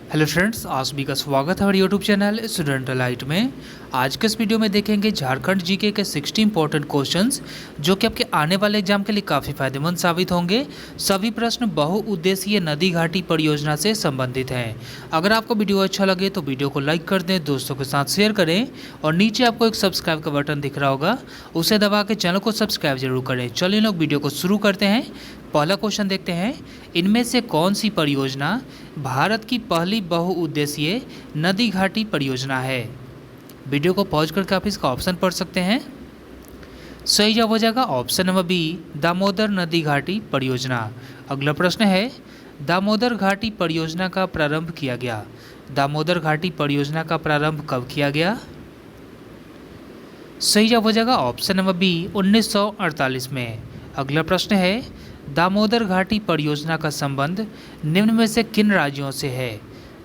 Hello friends, आप सभी का स्वागत है हमारे यूट्यूब चैनल स्टूडेंट लाइट में। आज के इस वीडियो में देखेंगे झारखंड जीके के 60 इंपॉर्टेंट क्वेश्चंस जो कि आपके आने वाले एग्जाम के लिए काफ़ी फायदेमंद साबित होंगे। सभी प्रश्न बहुउद्देशीय नदी घाटी परियोजना से संबंधित हैं। अगर आपको वीडियो अच्छा लगे तो वीडियो को लाइक कर दें, दोस्तों के साथ शेयर करें और नीचे आपको एक सब्सक्राइब का बटन दिख रहा होगा, उसे दबा के चैनल को सब्सक्राइब जरूर करें। चलिए लोग वीडियो को शुरू करते हैं। पहला क्वेश्चन देखते हैं, इनमें से कौन सी परियोजना भारत की पहली बहुउद्देशीय नदी घाटी परियोजना है। वीडियो को पॉज करके आप इसका ऑप्शन पढ़ सकते हैं। सही जवाब हो जाएगा ऑप्शन नंबर बी, दामोदर नदी घाटी परियोजना। अगला प्रश्न है, दामोदर घाटी परियोजना का प्रारंभ किया गया। दामोदर घाटी परियोजना का प्रारंभ कब किया गया। सही जवाब हो जाएगा ऑप्शन नंबर बी, 1948 में। अगला प्रश्न है, दामोदर घाटी परियोजना का संबंध निम्न में से किन राज्यों से है।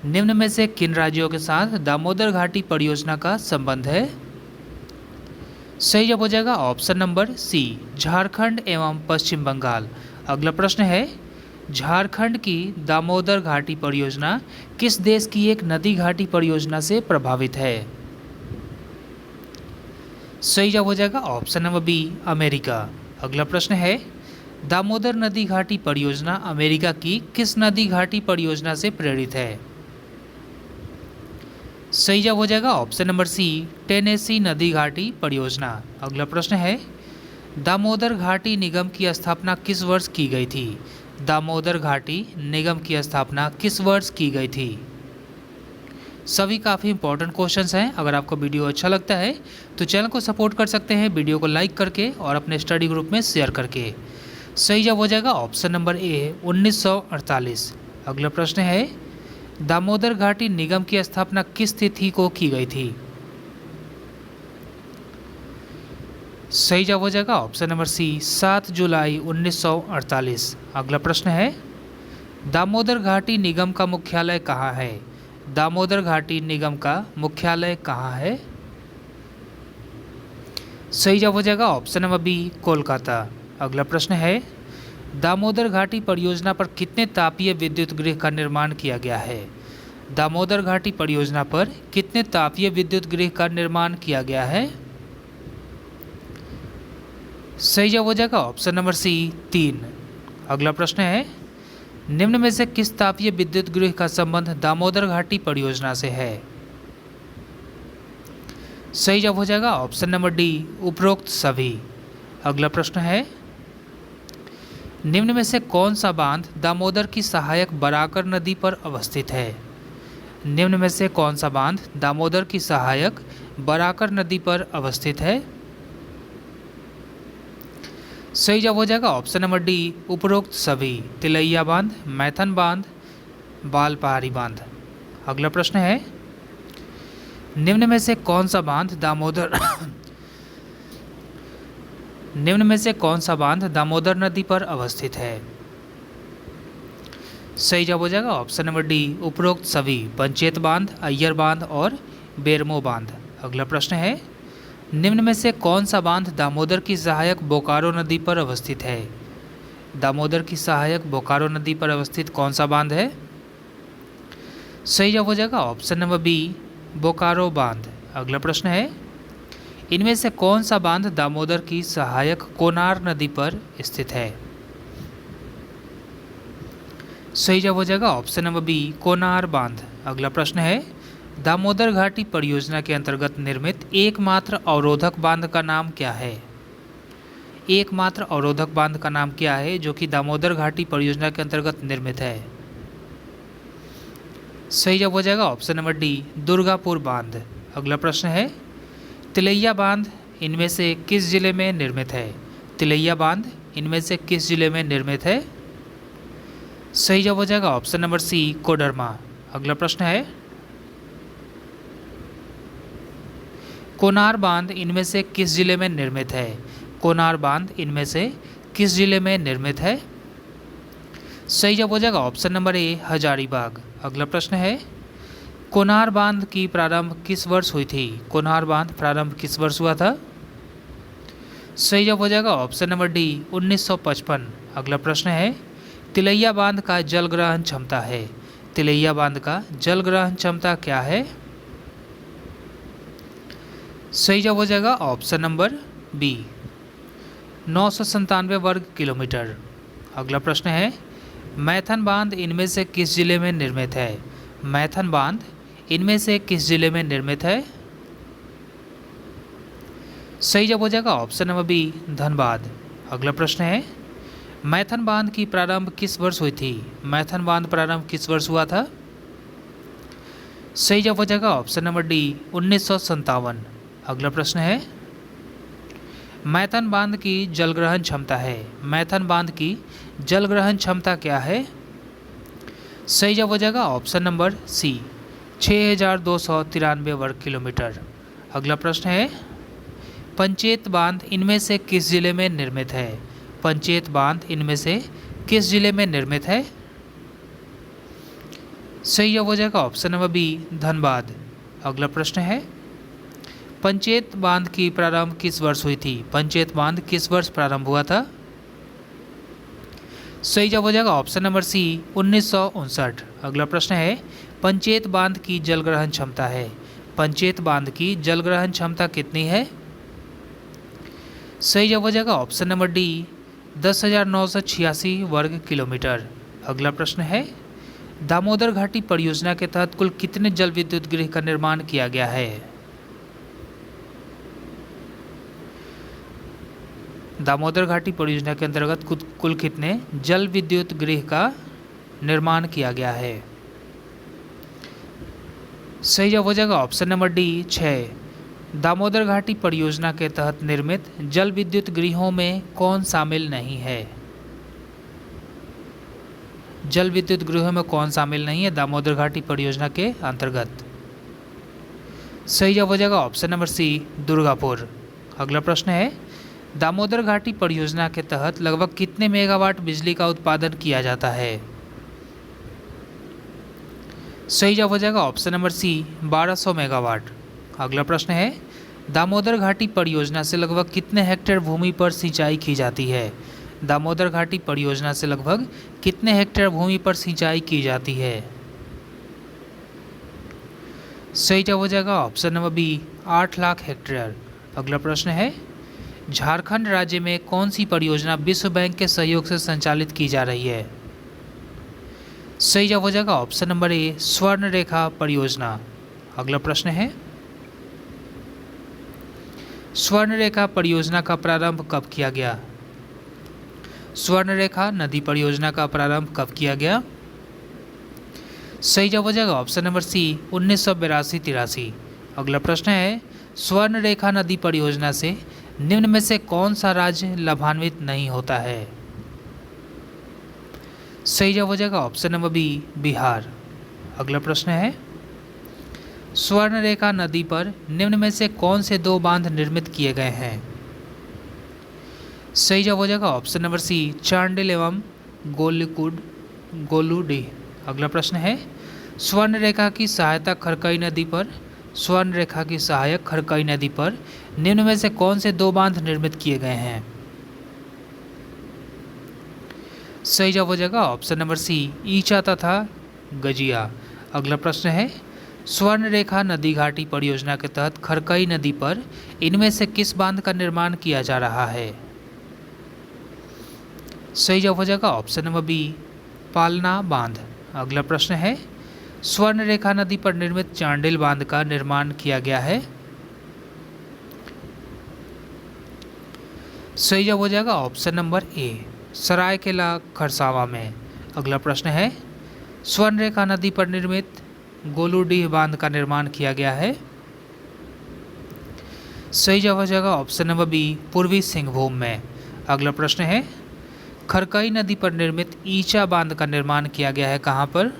निम्न में से किन राज्यों के साथ दामोदर घाटी परियोजना का संबंध है। सही जवाब हो जाएगा ऑप्शन नंबर सी, झारखंड एवं पश्चिम बंगाल। अगला प्रश्न है, झारखंड की दामोदर घाटी परियोजना किस देश की एक नदी घाटी परियोजना से प्रभावित है। सही जवाब हो जाएगा ऑप्शन नंबर बी, अमेरिका। अगला प्रश्न है, दामोदर नदी घाटी परियोजना अमेरिका की किस नदी घाटी परियोजना से प्रेरित है। सही जवाब हो जाएगा ऑप्शन नंबर सी, टेनेसी नदी घाटी परियोजना। अगला प्रश्न है, दामोदर घाटी निगम की स्थापना किस वर्ष की गई थी। दामोदर घाटी निगम की स्थापना किस वर्ष की गई थी। सभी काफ़ी इंपॉर्टेंट क्वेश्चंस हैं। अगर आपको वीडियो अच्छा लगता है तो चैनल को सपोर्ट कर सकते हैं वीडियो को लाइक करके और अपने स्टडी ग्रुप में शेयर करके। सही जवाब हो जाएगा ऑप्शन नंबर ए, 1948। अगला प्रश्न है, दामोदर घाटी निगम की स्थापना किस तिथि को की गई थी। सही जवाब हो जाएगा ऑप्शन नंबर सी, 7 जुलाई 1948। अगला प्रश्न है, दामोदर घाटी निगम का मुख्यालय कहाँ है। दामोदर घाटी निगम का मुख्यालय कहाँ है। सही जवाब हो जाएगा ऑप्शन नंबर बी, कोलकाता। अगला प्रश्न है, दामोदर घाटी परियोजना पर कितने तापीय विद्युत गृह का निर्माण किया गया है। दामोदर घाटी परियोजना पर कितने तापीय विद्युत गृह का निर्माण किया गया है। सही जवाब हो जाएगा ऑप्शन नंबर सी, 3। अगला प्रश्न है, निम्न में से किस तापीय विद्युत गृह का संबंध दामोदर घाटी परियोजना से है। सही जवाब हो जाएगा ऑप्शन नंबर डी, उपरोक्त सभी। अगला प्रश्न है, निम्न में से कौन सा बांध दामोदर की सहायक बराकर नदी पर अवस्थित है। निम्न में से कौन सा बांध दामोदर की सहायक बराकर नदी पर अवस्थित है। सही जवाब हो जाएगा ऑप्शन नंबर डी, उपरोक्त सभी। तिलैया बांध, मैथन बांध, बालपहाड़ी बांध। अगला प्रश्न है, निम्न में से कौन सा बांध दामोदर निम्न में से कौन सा बांध दामोदर नदी पर अवस्थित है। सही जवाब हो जाएगा ऑप्शन नंबर डी, उपरोक्त सभी। पंचेत बांध, अय्यर बांध और बेरमो बांध। अगला प्रश्न है, निम्न में से कौन सा बांध दामोदर की सहायक बोकारो नदी पर अवस्थित है। दामोदर की सहायक बोकारो नदी पर अवस्थित कौन सा बांध है। सही जवाब हो जाएगा ऑप्शन नंबर बी, बोकारो बांध। अगला प्रश्न है, इनमें से कौन सा बांध दामोदर की सहायक कोनार नदी पर स्थित है। सही जवाब हो जाएगा ऑप्शन नंबर बी, कोनार बांध। अगला प्रश्न है, दामोदर घाटी परियोजना के अंतर्गत निर्मित एकमात्र अवरोधक बांध का नाम क्या है। एकमात्र अवरोधक बांध का नाम क्या है जो कि दामोदर घाटी परियोजना के अंतर्गत निर्मित है। सही जवाब हो जाएगा ऑप्शन नंबर डी, दुर्गापुर बांध। अगला प्रश्न है, तिलैया बांध इनमें से किस जिले में निर्मित है। तिलैया बांध इनमें से किस जिले में निर्मित है। सही जवाब हो जाएगा ऑप्शन नंबर सी, कोडरमा। अगला प्रश्न है, कोनार बांध इनमें से किस जिले में निर्मित है। कोनार बांध इनमें से किस जिले में निर्मित है। सही जवाब हो जाएगा ऑप्शन नंबर ए, हजारीबाग। अगला प्रश्न है, कोनार बांध की प्रारंभ किस वर्ष हुई थी। कोनार बांध प्रारंभ किस वर्ष हुआ था। सही जवाब हो जाएगा ऑप्शन नंबर डी, 1955। अगला प्रश्न है, तिलैया बांध का जल ग्रहण क्षमता है। तिलैया बांध का जल ग्रहण क्षमता क्या है? सही जवाब हो जाएगा ऑप्शन नंबर बी, 997 वर्ग किलोमीटर। अगला प्रश्न है, मैथन बांध इनमें से किस जिले में निर्मित है? मैथन बांध इनमें से किस जिले में निर्मित है? सही जवाब हो जाएगा ऑप्शन नंबर बी, धनबाद। अगला प्रश्न है, मैथन बांध की प्रारंभ किस वर्ष हुई थी? मैथन बांध प्रारंभ किस वर्ष हुआ था? सही जवाब हो जाएगा ऑप्शन नंबर डी, 1957। अगला प्रश्न है, मैथन बांध की जलग्रहण क्षमता है। मैथन बांध की जलग्रहण क्षमता क्या है? सही जवाब हो जाएगा ऑप्शन नंबर सी, 6293 वर्ग किलोमीटर। अगला प्रश्न है, पंचेत बांध इनमें से किस जिले में निर्मित है? पंचेत बांध इनमें से किस जिले में निर्मित है? सही जवाब हो जाएगा ऑप्शन नंबर बी, धनबाद। अगला प्रश्न है, पंचेत बांध की प्रारंभ किस वर्ष हुई थी? पंचेत बांध किस वर्ष प्रारंभ हुआ था? सही जवाब हो जाएगा ऑप्शन नंबर सी, 1959। अगला प्रश्न है, पंचेत बांध की जलग्रहण क्षमता है। पंचेत बांध की जलग्रहण क्षमता कितनी है? सही जवाब हो जाएगा ऑप्शन नंबर डी, 10,986 वर्ग किलोमीटर। अगला प्रश्न है, दामोदर घाटी परियोजना के तहत कुल कितने जल विद्युत गृह का निर्माण किया गया है? दामोदर घाटी परियोजना के अंतर्गत कुल कितने जल विद्युत गृह का निर्माण किया गया है? सही जवाब हो जाएगा ऑप्शन नंबर डी, 6। दामोदर घाटी परियोजना के तहत निर्मित जल विद्युत गृहों में कौन शामिल नहीं है? जल विद्युत गृहों में कौन शामिल नहीं है दामोदर घाटी परियोजना के अंतर्गत? सही जवाब हो जाएगा ऑप्शन नंबर सी, दुर्गापुर। अगला प्रश्न है, दामोदर घाटी परियोजना के तहत लगभग कितने मेगावाट बिजली का उत्पादन किया जाता है? सही जवाब हो जाएगा ऑप्शन नंबर सी, 1200 मेगावाट। अगला प्रश्न है, दामोदर घाटी परियोजना से लगभग कितने हेक्टेयर भूमि पर सिंचाई की जाती है? दामोदर घाटी परियोजना से लगभग कितने हेक्टेयर भूमि पर सिंचाई की जाती है? सही जवाब हो जाएगा option number B, 8 lakh hectare. अगला प्रश्न है, झारखंड राज्य में कौन सी परियोजना विश्व बैंक के सहयोग से संचालित की जा रही है? सही जवाब हो जाएगा ऑप्शन नंबर ए, स्वर्ण रेखा परियोजना। अगला प्रश्न है, स्वर्ण रेखा परियोजना का प्रारंभ कब किया गया? स्वर्ण रेखा नदी परियोजना का प्रारंभ कब किया गया? सही जवाब हो जाएगा ऑप्शन नंबर सी, 1982-83। अगला प्रश्न है, स्वर्ण रेखा नदी परियोजना से निम्न में से कौन सा राज्य लाभान्वित नहीं होता है? सही जवाब हो जाएगा ऑप्शन नंबर बी, बिहार। अगला प्रश्न है, स्वर्ण रेखा नदी पर निम्न में से कौन से 2 बांध निर्मित किए गए हैं? सही जवाब हो जाएगा ऑप्शन नंबर सी, चांडिल एवं गोलूडीह। अगला प्रश्न है, स्वर्ण रेखा की सहायता खरकई नदी पर स्वर्ण रेखा की सहायक खरकई नदी पर निम्न में से कौन से 2 बांध निर्मित किए गए हैं? सही जवाब हो जाएगा ऑप्शन नंबर सी, ईचा तथा गजिया। अगला प्रश्न है, स्वर्ण रेखा नदी घाटी परियोजना के तहत खरकई नदी पर इनमें से किस बांध का निर्माण किया जा रहा है? सही जवाब हो जाएगा ऑप्शन नंबर बी, पालना बांध। अगला प्रश्न है, स्वर्ण रेखा नदी पर निर्मित चांडिल बांध का निर्माण किया गया है? सही जवाब हो जाएगा option number A, Saraikela Kharsawan में। अगला प्रश्न है, स्वर्ण रेखा नदी पर निर्मित गोलूडीह बांध का निर्माण किया गया है? सही जवाब हो जाएगा ऑप्शन नंबर बी, पूर्वी सिंहभूम में। अगला प्रश्न है, खरकई नदी पर निर्मित ईचा बांध का निर्माण किया गया है कहाँ पर?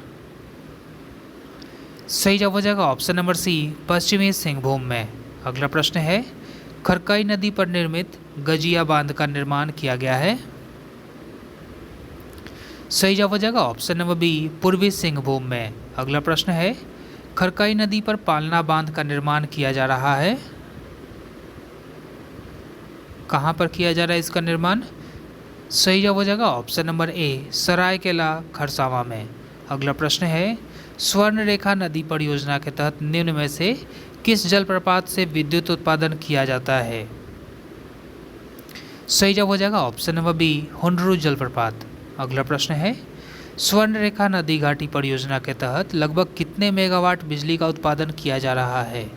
सही जवाब हो जाएगा ऑप्शन नंबर सी, पश्चिमी सिंहभूम में। अगला प्रश्न है, खरकई नदी पर निर्मित गजिया बांध का निर्माण किया गया है? सही जवाब हो जाएगा ऑप्शन नंबर बी, पूर्वी सिंहभूम में। अगला प्रश्न है, खरकई नदी पर पालना बांध का निर्माण किया जा रहा है? कहाँ पर किया जा रहा है इसका निर्माण? सही जवाब हो जाएगा option number A, Saraikela Kharsawan में। अगला प्रश्न है, स्वर्ण रेखा नदी परियोजना के तहत निम्न में से किस जलप्रपात से विद्युत उत्पादन किया जाता है? सही जवाब हो जाएगा ऑप्शन नंबर बी, हुंडरू जलप्रपात। अगला प्रश्न है, स्वर्ण रेखा नदी घाटी परियोजना के तहत लगभग कितने मेगावाट बिजली का उत्पादन किया जा रहा है?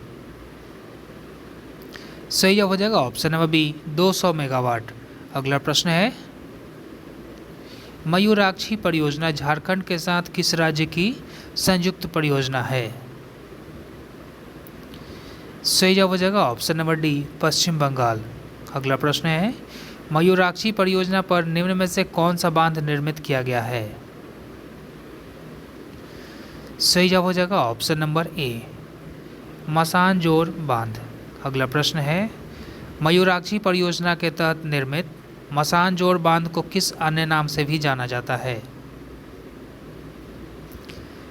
सही जवाब हो जाएगा ऑप्शन नंबर बी, 200 मेगावाट। अगला प्रश्न है, मयूराक्षी परियोजना झारखंड के साथ किस राज्य की संयुक्त परियोजना है? सही जवाब हो जाएगा ऑप्शन नंबर डी, पश्चिम बंगाल। अगला प्रश्न है, मयूराक्षी परियोजना पर निम्न में से कौन सा बांध निर्मित किया गया है? सही जवाब हो जाएगा ऑप्शन नंबर ए, मसानजोर बांध। अगला प्रश्न है, मयूराक्षी परियोजना के तहत निर्मित मसानजोर बांध को किस अन्य नाम से भी जाना जाता है?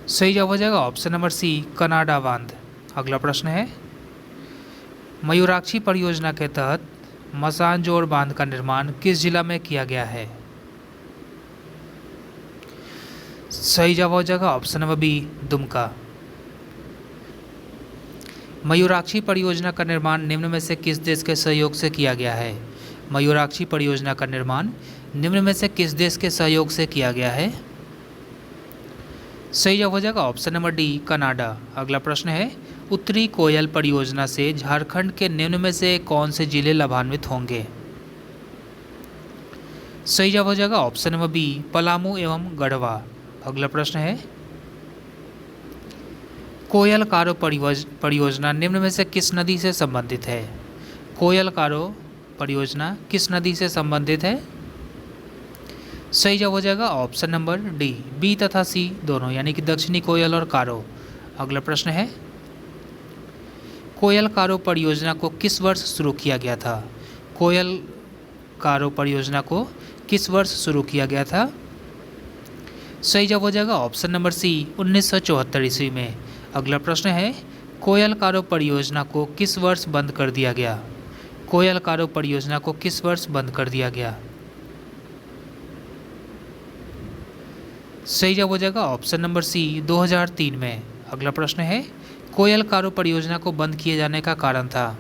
सही जवाब हो जाएगा ऑप्शन नंबर सी, कनाडा बांध। अगला प्रश्न है, मयूराक्षी परियोजना के तहत मसानजोर बांध का निर्माण किस जिला में किया गया है? सही जवाब हो जाएगा option number B, Dumka. Mayurakshi परियोजना का निर्माण निम्न में से किस देश के सहयोग से किया गया है? मयूराक्षी परियोजना का निर्माण निम्न में से किस देश के सहयोग से किया गया है? सही जवाब हो जाएगा ऑप्शन नंबर डी, कनाडा। अगला प्रश्न है, उत्तरी कोयल परियोजना से झारखंड के निम्न में से कौन से जिले लाभान्वित होंगे? सही जवाब हो जाएगा ऑप्शन नंबर बी, पलामू एवं गढ़वा। अगला प्रश्न है, कोयल कारो परियोजना निम्न में से किस नदी से संबंधित है? कोयल कारो परियोजना किस नदी से संबंधित है? सही जवाब हो जाएगा ऑप्शन नंबर डी, बी तथा सी दोनों, यानी कि दक्षिणी कोयल और कारो। अगला प्रश्न है, कोयल कारो परियोजना को किस वर्ष शुरू किया गया था? कोयल कारो परियोजना को किस वर्ष शुरू किया गया था? सही जवाब हो जाएगा ऑप्शन नंबर सी, 1974 ईस्वी में। अगला प्रश्न है, कोयल कारो परियोजना को किस वर्ष बंद कर दिया गया? कोयल कारो परियोजना को किस वर्ष बंद कर दिया गया? सही जवाब हो जाएगा ऑप्शन नंबर सी, 2003 में। अगला प्रश्न है, कोयल कारो परियोजना को बंद किए जाने का कारण था?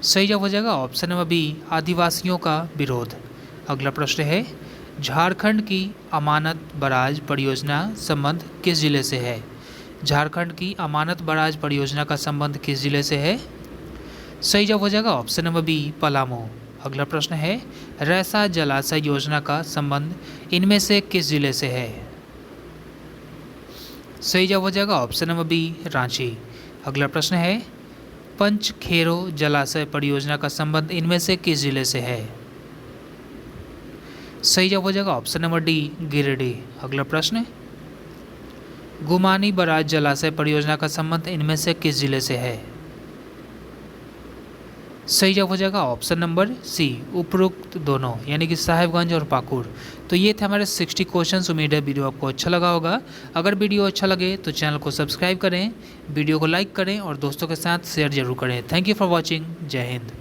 सही जवाब हो जाएगा ऑप्शन नंबर बी, आदिवासियों का विरोध। अगला प्रश्न है, झारखंड की अमानत बराज परियोजना संबंध किस जिले से है? झारखंड की अमानत बराज परियोजना का संबंध किस जिले से है? सही जवाब हो जाएगा ऑप्शन नंबर बी, पलामू। अगला प्रश्न है, रैसा जलाशय योजना का संबंध इनमें से किस जिले से है? सही जवाब हो जाएगा ऑप्शन नंबर बी, रांची। अगला प्रश्न है, पंचखेरो जलाशय परियोजना का संबंध इनमें से किस जिले से है? सही जवाब हो जाएगा ऑप्शन नंबर डी, गिरिडीह। अगला प्रश्न, गुमानी बराज जलाशय परियोजना का संबंध इनमें से किस जिले से है? सही जवाब हो जाएगा ऑप्शन नंबर सी, उपरोक्त दोनों, यानी कि साहिबगंज और पाकुड़। तो ये थे हमारे 60 क्वेश्चंस। उम्मीद है वीडियो आपको अच्छा लगा होगा। अगर वीडियो अच्छा लगे तो चैनल को सब्सक्राइब करें, वीडियो को लाइक करें और दोस्तों के साथ शेयर जरूर करें। Thank you for watching. जय हिंद।